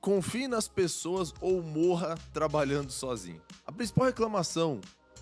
Confie nas pessoas ou morra trabalhando sozinho. A principal reclamação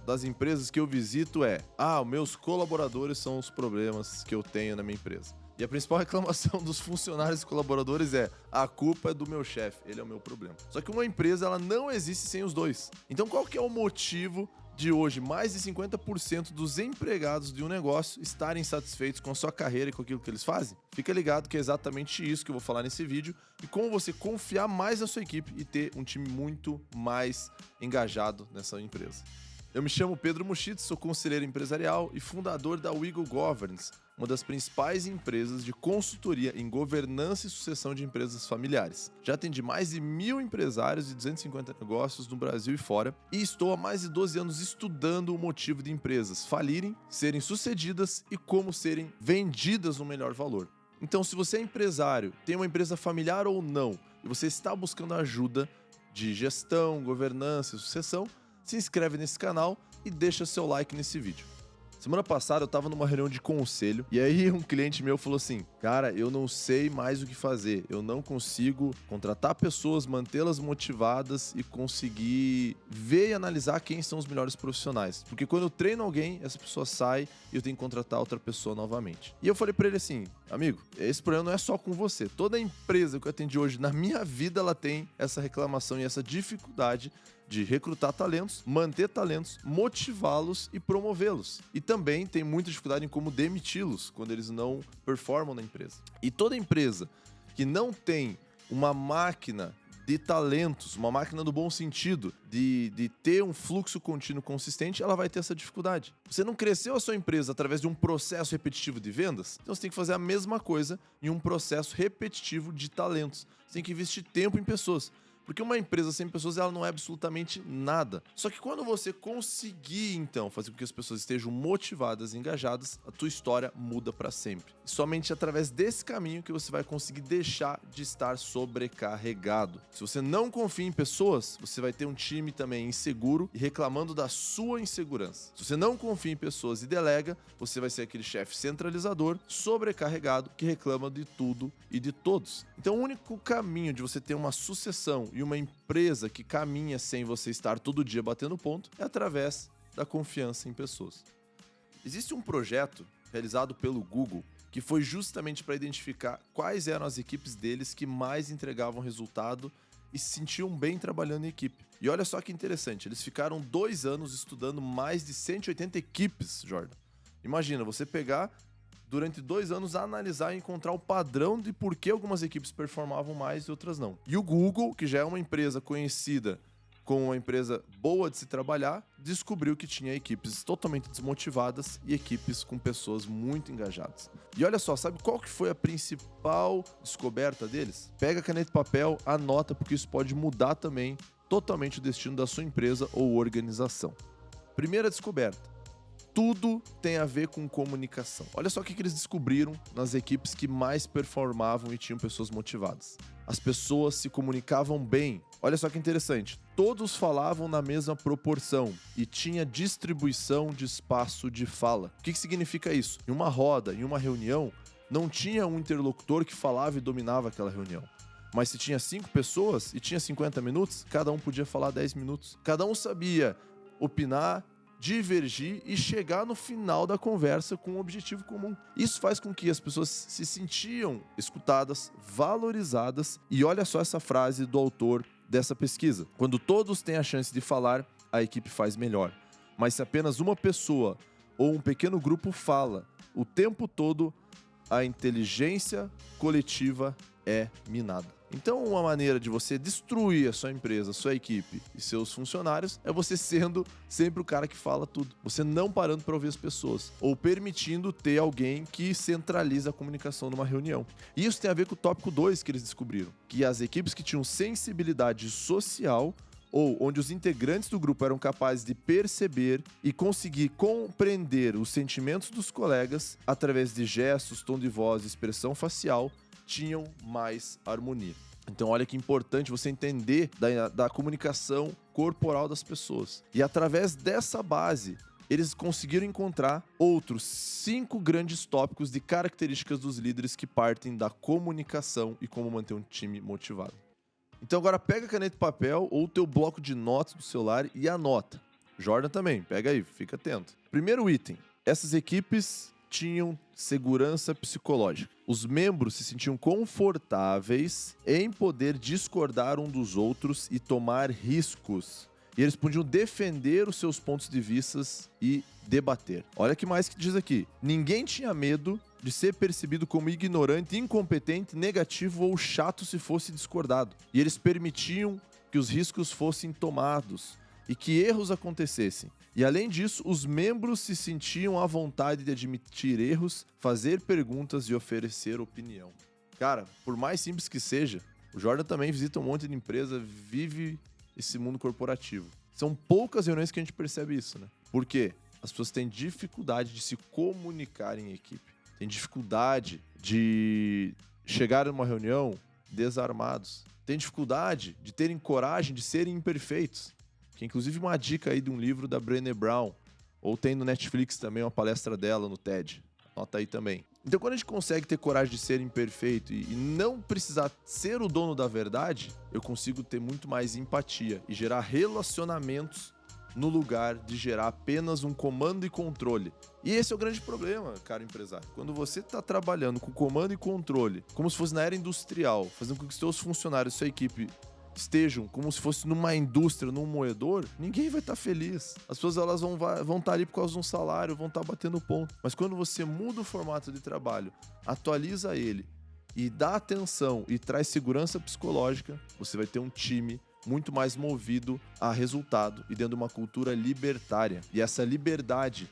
das empresas que eu visito é: os meus colaboradores são os problemas que eu tenho na minha empresa. E a principal reclamação dos funcionários e colaboradores é: a culpa é do meu chefe, ele é o meu problema. Só que uma empresa, ela não existe sem os dois. Então qual que é o motivo de hoje mais de 50% dos empregados de um negócio estarem satisfeitos com a sua carreira e com aquilo que eles fazem? Fica ligado que é exatamente isso que eu vou falar nesse vídeo e como você confiar mais na sua equipe e ter um time muito mais engajado nessa empresa. Eu me chamo Pedro Muschitz, sou conselheiro empresarial e fundador da Wiggle Governance, uma das principais empresas de consultoria em governança e sucessão de empresas familiares. Já atendi mais de 1.000 empresários e 250 negócios no Brasil e fora, e estou há mais de 12 anos estudando o motivo de empresas falirem, serem sucedidas e como serem vendidas no melhor valor. Então, se você é empresário, tem uma empresa familiar ou não, e você está buscando ajuda de gestão, governança e sucessão, se inscreve nesse canal e deixa seu like nesse vídeo. Semana passada eu tava numa reunião de conselho e aí um cliente meu falou assim: cara, eu não sei mais o que fazer, eu não consigo contratar pessoas, mantê-las motivadas e conseguir ver e analisar quem são os melhores profissionais. Porque quando eu treino alguém, essa pessoa sai e eu tenho que contratar outra pessoa novamente. E eu falei pra ele assim: amigo, esse problema não é só com você. Toda empresa que eu atendi hoje na minha vida, ela tem essa reclamação e essa dificuldade de recrutar talentos, manter talentos, motivá-los e promovê-los. E também tem muita dificuldade em como demiti-los quando eles não performam na empresa. E toda empresa que não tem uma máquina de talentos, uma máquina no bom sentido, de ter um fluxo contínuo consistente, ela vai ter essa dificuldade. Você não cresceu a sua empresa através de um processo repetitivo de vendas? Então você tem que fazer a mesma coisa em um processo repetitivo de talentos. Você tem que investir tempo em pessoas. Porque uma empresa sem pessoas, ela não é absolutamente nada. Só que quando você conseguir, então, fazer com que as pessoas estejam motivadas e engajadas, a tua história muda para sempre. E somente através desse caminho que você vai conseguir deixar de estar sobrecarregado. Se você não confia em pessoas, você vai ter um time também inseguro e reclamando da sua insegurança. Se você não confia em pessoas e delega, você vai ser aquele chefe centralizador, sobrecarregado, que reclama de tudo e de todos. Então o único caminho de você ter uma sucessão e uma empresa que caminha sem você estar todo dia batendo ponto é através da confiança em pessoas. Existe um projeto realizado pelo Google que foi justamente para identificar quais eram as equipes deles que mais entregavam resultado e se sentiam bem trabalhando em equipe. E olha só que interessante, eles ficaram 2 anos estudando mais de 180 equipes, Jordan. Imagina, você pegar durante 2 anos, analisar e encontrar o padrão de por que algumas equipes performavam mais e outras não. E o Google, que já é uma empresa conhecida como uma empresa boa de se trabalhar, descobriu que tinha equipes totalmente desmotivadas e equipes com pessoas muito engajadas. E olha só, sabe qual que foi a principal descoberta deles? Pega caneta e papel, anota, porque isso pode mudar também totalmente o destino da sua empresa ou organização. Primeira descoberta: tudo tem a ver com comunicação. Olha só o que eles descobriram nas equipes que mais performavam e tinham pessoas motivadas. As pessoas se comunicavam bem. Olha só que interessante. Todos falavam na mesma proporção e tinha distribuição de espaço de fala. O que significa isso? Em uma roda, em uma reunião, não tinha um interlocutor que falava e dominava aquela reunião. Mas se tinha 5 pessoas e tinha 50 minutos, cada um podia falar 10 minutos. Cada um sabia opinar, divergir e chegar no final da conversa com um objetivo comum. Isso faz com que as pessoas se sentiam escutadas, valorizadas. E olha só essa frase do autor dessa pesquisa: quando todos têm a chance de falar, a equipe faz melhor. Mas se apenas uma pessoa ou um pequeno grupo fala o tempo todo, a inteligência coletiva é minada. Então, uma maneira de você destruir a sua empresa, a sua equipe e seus funcionários é você sendo sempre o cara que fala tudo. Você não parando para ouvir as pessoas ou permitindo ter alguém que centraliza a comunicação numa reunião. E isso tem a ver com o tópico 2 que eles descobriram, que as equipes que tinham sensibilidade social ou onde os integrantes do grupo eram capazes de perceber e conseguir compreender os sentimentos dos colegas através de gestos, tom de voz e expressão facial, tinham mais harmonia. Então olha que importante você entender da comunicação corporal das pessoas. E através dessa base, eles conseguiram encontrar outros 5 grandes tópicos de características dos líderes que partem da comunicação e como manter um time motivado. Então agora pega a caneta e papel ou o teu bloco de notas do celular e anota. Jordan também, pega aí, fica atento. Primeiro item, essas equipes tinham segurança psicológica. Os membros se sentiam confortáveis em poder discordar um dos outros e tomar riscos. E eles podiam defender os seus pontos de vista e debater. Olha que mais que diz aqui. Ninguém tinha medo de ser percebido como ignorante, incompetente, negativo ou chato se fosse discordado. E eles permitiam que os riscos fossem tomados e que erros acontecessem. E além disso, os membros se sentiam à vontade de admitir erros, fazer perguntas e oferecer opinião. Cara, por mais simples que seja, o Jordan também visita um monte de empresa, vive esse mundo corporativo. São poucas reuniões que a gente percebe isso, né? Por quê? As pessoas têm dificuldade de se comunicar em equipe. Tem dificuldade de chegar numa reunião desarmados. Tem dificuldade de terem coragem de serem imperfeitos. Que é inclusive uma dica aí de um livro da Brené Brown. Ou tem no Netflix também uma palestra dela no TED. Anota aí também. Então quando a gente consegue ter coragem de ser imperfeito e não precisar ser o dono da verdade, eu consigo ter muito mais empatia e gerar relacionamentos no lugar de gerar apenas um comando e controle. E esse é o grande problema, caro empresário. Quando você está trabalhando com comando e controle, como se fosse na era industrial, fazendo com que os seus funcionários, sua equipe, estejam como se fosse numa indústria, num moedor, ninguém vai estar feliz. As pessoas elas vão estar ali por causa de um salário, vão estar batendo ponto. Mas quando você muda o formato de trabalho, atualiza ele e dá atenção e traz segurança psicológica, você vai ter um time muito mais movido a resultado e dentro de uma cultura libertária. E essa liberdade,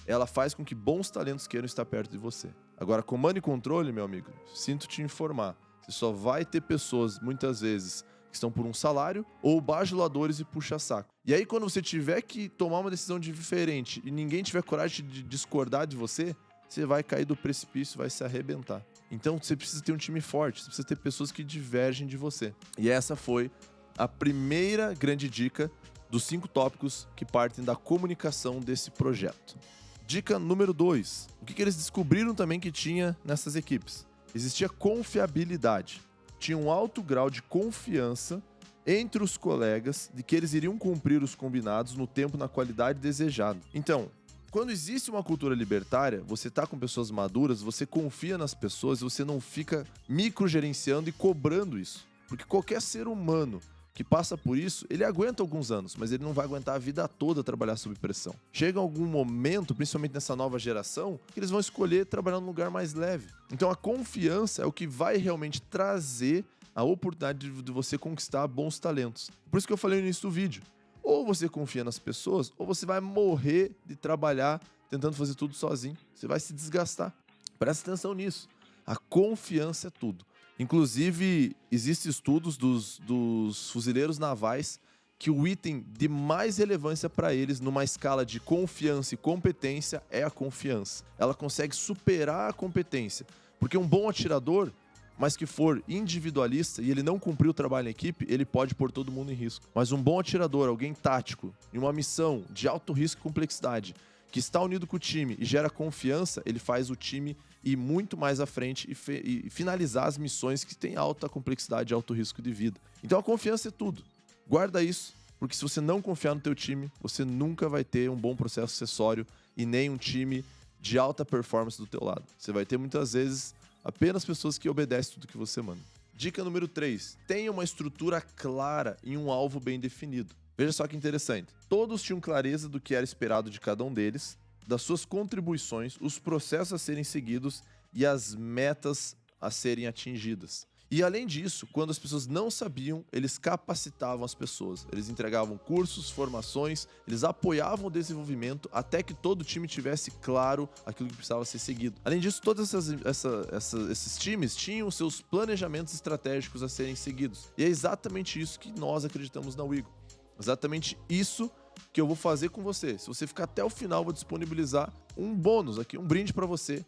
ela faz com que bons talentos queiram estar perto de você. Agora, comando e controle, meu amigo, sinto te informar, você só vai ter pessoas, muitas vezes, que estão por um salário, ou bajuladores e puxa-saco. E aí, quando você tiver que tomar uma decisão diferente e ninguém tiver coragem de discordar de você, você vai cair do precipício, vai se arrebentar. Então, você precisa ter um time forte, você precisa ter pessoas que divergem de você. E essa foi a primeira grande dica dos 5 tópicos que partem da comunicação desse projeto. Dica número 2. O que eles descobriram também que tinha nessas equipes? Existia confiabilidade. Tinha um alto grau de confiança entre os colegas de que eles iriam cumprir os combinados no tempo e na qualidade desejada. Então, quando existe uma cultura libertária, você está com pessoas maduras, você confia nas pessoas e você não fica microgerenciando e cobrando isso. Porque qualquer ser humano que passa por isso, ele aguenta alguns anos, mas ele não vai aguentar a vida toda trabalhar sob pressão. Chega algum momento, principalmente nessa nova geração, que eles vão escolher trabalhar num lugar mais leve. Então a confiança é o que vai realmente trazer a oportunidade de você conquistar bons talentos. Por isso que eu falei no início do vídeo. Ou você confia nas pessoas, ou você vai morrer de trabalhar tentando fazer tudo sozinho. Você vai se desgastar. Presta atenção nisso. A confiança é tudo. Inclusive, existem estudos dos fuzileiros navais que o item de mais relevância para eles numa escala de confiança e competência é a confiança. Ela consegue superar a competência, porque um bom atirador, mas que for individualista e ele não cumprir o trabalho em equipe, ele pode pôr todo mundo em risco. Mas um bom atirador, alguém tático, em uma missão de alto risco e complexidade, que está unido com o time e gera confiança, ele faz o time ir muito mais à frente e finalizar as missões que têm alta complexidade e alto risco de vida. Então a confiança é tudo. Guarda isso, porque se você não confiar no teu time, você nunca vai ter um bom processo acessório e nem um time de alta performance do teu lado. Você vai ter muitas vezes apenas pessoas que obedecem tudo que você manda. Dica número 3. Tenha uma estrutura clara e um alvo bem definido. Veja só que interessante. Todos tinham clareza do que era esperado de cada um deles, das suas contribuições, os processos a serem seguidos e as metas a serem atingidas. E além disso, quando as pessoas não sabiam, eles capacitavam as pessoas. Eles entregavam cursos, formações, eles apoiavam o desenvolvimento até que todo o time tivesse claro aquilo que precisava ser seguido. Além disso, todos esses times tinham seus planejamentos estratégicos a serem seguidos. E é exatamente isso que nós acreditamos na Wigo. Exatamente isso que eu vou fazer com você. Se você ficar até o final, eu vou disponibilizar um bônus aqui, um brinde para você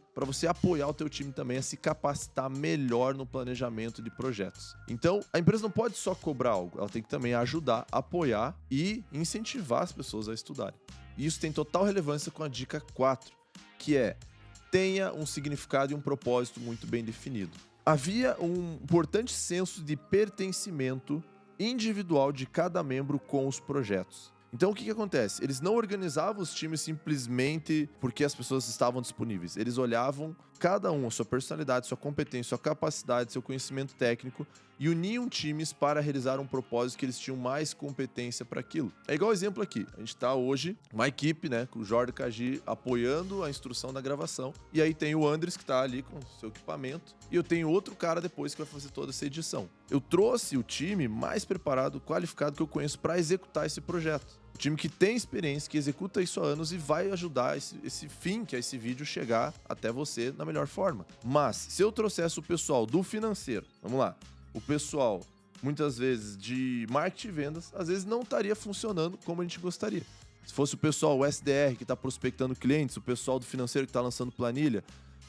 apoiar o teu time também a se capacitar melhor no planejamento de projetos. Então, a empresa não pode só cobrar algo, ela tem que também ajudar, apoiar e incentivar as pessoas a estudarem. E isso tem total relevância com a dica 4, que é: tenha um significado e um propósito muito bem definido. Havia um importante senso de pertencimento individual de cada membro com os projetos. Então, o que acontece? Eles não organizavam os times simplesmente porque as pessoas estavam disponíveis. Eles olhavam cada um, a sua personalidade, sua competência, sua capacidade, seu conhecimento técnico e uniam times para realizar um propósito que eles tinham mais competência para aquilo. É igual exemplo aqui. A gente está hoje, uma equipe, né, com o Jorge Kaji apoiando a instrução da gravação. E aí tem o Andres que está ali com o seu equipamento. E eu tenho outro cara depois que vai fazer toda essa edição. Eu trouxe o time mais preparado, qualificado que eu conheço para executar esse projeto. O time que tem experiência, que executa isso há anos e vai ajudar esse fim, que é esse vídeo, chegar até você na melhor forma. Mas, se eu trouxesse o pessoal do financeiro, vamos lá, o pessoal, muitas vezes, de marketing e vendas, às vezes não estaria funcionando como a gente gostaria. Se fosse o pessoal, o SDR, que está prospectando clientes, o pessoal do financeiro que está lançando planilha,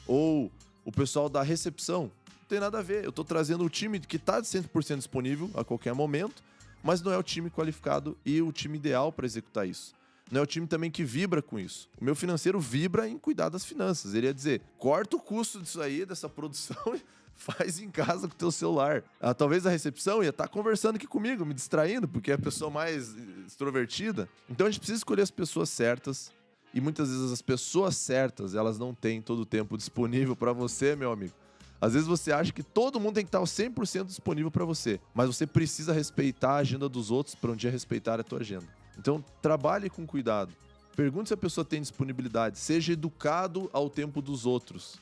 ou o pessoal da recepção, não tem nada a ver. Eu estou trazendo o time que está 100% disponível a qualquer momento, mas não é o time qualificado e o time ideal para executar isso. Não é o time também que vibra com isso. O meu financeiro vibra em cuidar das finanças. Ele ia dizer, corta o custo disso aí, dessa produção, e faz em casa com o teu celular. Talvez a recepção ia estar conversando aqui comigo, me distraindo, porque é a pessoa mais extrovertida. Então a gente precisa escolher as pessoas certas. E muitas vezes as pessoas certas, elas não têm todo o tempo disponível para você, meu amigo. Às vezes você acha que todo mundo tem que estar 100% disponível para você, mas você precisa respeitar a agenda dos outros para um dia respeitar a tua agenda. Então, trabalhe com cuidado. Pergunte se a pessoa tem disponibilidade. Seja educado ao tempo dos outros.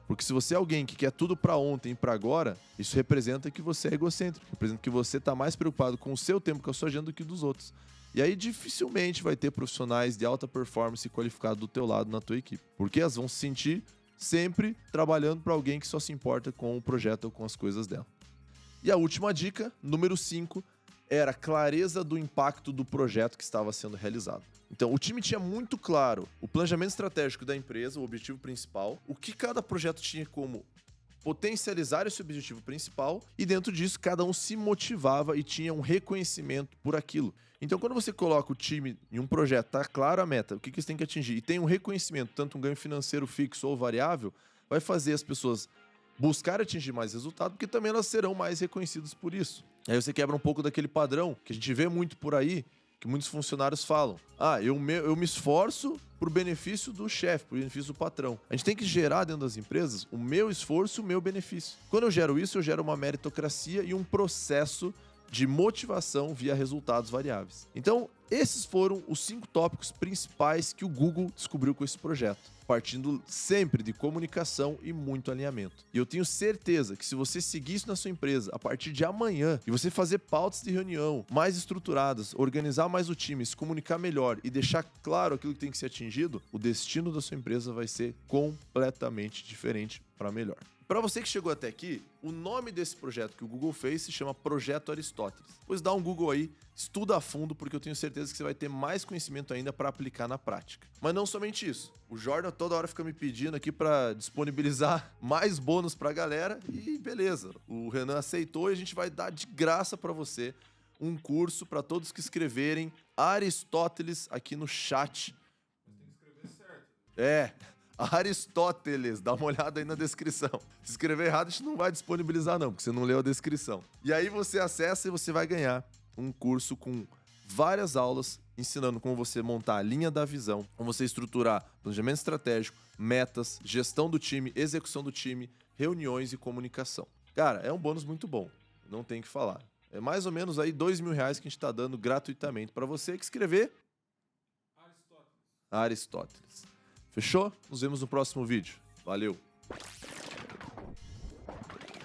Porque se você é alguém que quer tudo para ontem e para agora, isso representa que você é egocêntrico. Representa que você está mais preocupado com o seu tempo, com a sua agenda, do que dos outros. E aí dificilmente vai ter profissionais de alta performance qualificados do teu lado na tua equipe. Porque elas vão se sentir sempre trabalhando para alguém que só se importa com o projeto ou com as coisas dela. E a última dica, número 5, era a clareza do impacto do projeto que estava sendo realizado. Então, o time tinha muito claro o planejamento estratégico da empresa, o objetivo principal, o que cada projeto tinha como potencializar esse objetivo principal, e dentro disso cada um se motivava e tinha um reconhecimento por aquilo. Então, quando você coloca o time em um projeto, tá claro a meta, o que eles têm que atingir, e tem um reconhecimento, tanto um ganho financeiro fixo ou variável, vai fazer as pessoas buscar atingir mais resultado, porque também elas serão mais reconhecidas por isso. Aí você quebra um pouco daquele padrão que a gente vê muito por aí, que muitos funcionários falam. Eu me esforço pro benefício do chefe, pro benefício do patrão. A gente tem que gerar dentro das empresas o meu esforço, o meu benefício. Quando eu gero isso, eu gero uma meritocracia e um processo de motivação via resultados variáveis. Então, esses foram os 5 tópicos principais que o Google descobriu com esse projeto, partindo sempre de comunicação e muito alinhamento. E eu tenho certeza que se você seguir isso na sua empresa a partir de amanhã e você fazer pautas de reunião mais estruturadas, organizar mais o time, se comunicar melhor e deixar claro aquilo que tem que ser atingido, o destino da sua empresa vai ser completamente diferente para melhor. Para você que chegou até aqui, o nome desse projeto que o Google fez se chama Projeto Aristóteles. Pois dá um Google aí, estuda a fundo, porque eu tenho certeza que você vai ter mais conhecimento ainda para aplicar na prática. Mas não somente isso. O Jordan toda hora fica me pedindo aqui para disponibilizar mais bônus para a galera e beleza. O Renan aceitou e a gente vai dar de graça para você um curso para todos que escreverem Aristóteles aqui no chat. Mas tem que escrever certo. Aristóteles, dá uma olhada aí na descrição. Se escrever errado, a gente não vai disponibilizar não, porque você não leu a descrição. E aí você acessa e você vai ganhar um curso com várias aulas ensinando como você montar a linha da visão, como você estruturar planejamento estratégico, metas, gestão do time, execução do time, reuniões e comunicação. Cara, é um bônus muito bom, não tem o que falar. É mais ou menos aí R$2.000 que a gente está dando gratuitamente para você que escrever Aristóteles. Fechou? Nos vemos no próximo vídeo. Valeu!